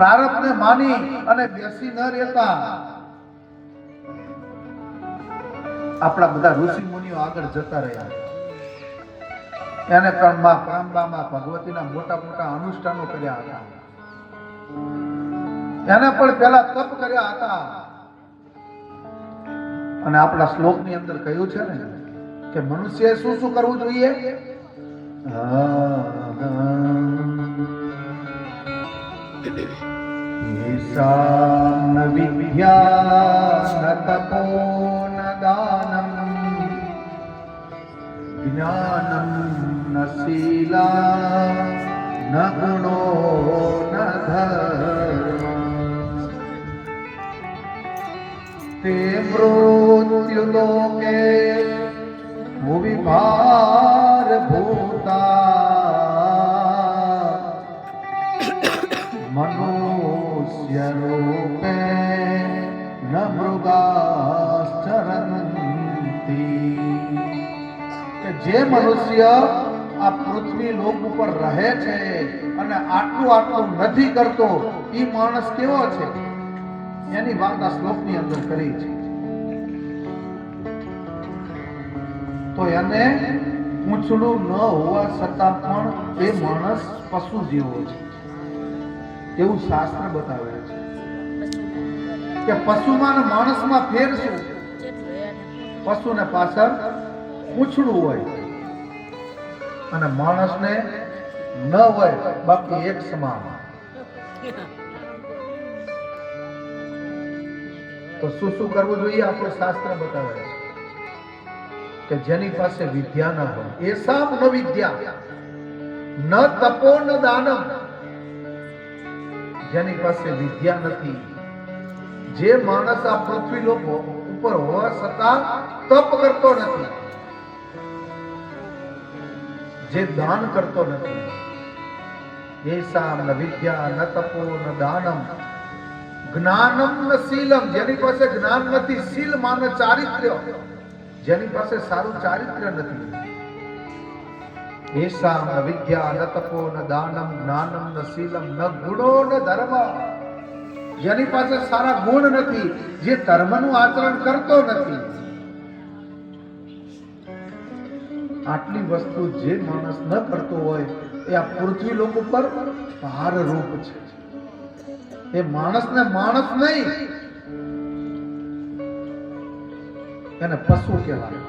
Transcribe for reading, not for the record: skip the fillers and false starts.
પ્રારબ્ધને માની અને બેસી ન રહેતા આપણા બધા ઋષિ મુનિઓ આગળ જતા રહ્યા. એને કામબામાં ભગવતીના મોટા મોટા અનુષ્ઠાનો કર્યા હતા. એને પણ પહેલા તપ કર્યા હતા. અને આપણા શ્લોકની અંદર કહ્યું છે ને કે મનુષ્યએ શું શું કરવું જોઈએ? યેષાં ન વિદ્યા ન તપો ન દાનમ જ્ઞાનમ ન શીલા ન ગુણો ન ધર્મ તે મૃત્યુલોકે ભુવિ ભારભૂતા મનુષ્ય રૂપે ન મૃગાશ્ચરંતિ. જે મનુષ્ય આ પૃથ્વી લોક ઉપર રહે છે અને આટલું નથી કરતો, એ માણસ કેવો છે એની વાત આ શ્લોકની અંદર કરી છે. તો એને પૂંછડું ન હોવા છતાં પણ એ માણસ પશુ જેવો છે એવું શાસ્ત્ર બતાવે છે કે પશુમાં અને માણસમાં ફેર શું? પશુને પાછળ પૂંછડું હોય અને માણસને ન હોય, બાકી એક સમાન. તો શું શું કરવું જોઈએ? આપણું શાસ્ત્ર બતાવે છે કે જેની પાસે વિદ્યા ન હોય, એસામ ન વિદ્યા ન તપો ન દાનમ. જેની પાસે વિદ્યા નથી, જે માણસ આ પૃથ્વી લોક ઉપર હોવા છતાં તપ કરતો નથી, જે દાન કરતો નથી, એસામ ન વિદ્યા ન તપો ન દાનમ જ્ઞાનમ ન શીલમ. જેની પાસે જ્ઞાન નથી, શીલ માને ચારિત્ર્ય, જેની પાસે સારું ચારિત્ર્ય નથી. એસામ ન વિદ્યા ન તપો ન દાનમ જ્ઞાનમ ન શીલમ ન ગુણો ન ધર્મ. જેની પાસે સારા ગુણ નથી, જે ધર્મનું આચરણ કરતો નથી. આટલી વસ્તુ જે માણસ ન કરતો હોય એ આ પૃથ્વી લોક ઉપર ભાર રૂપ છે. એ માણસને માણસ નહીં, એને પશુ કહેવાય.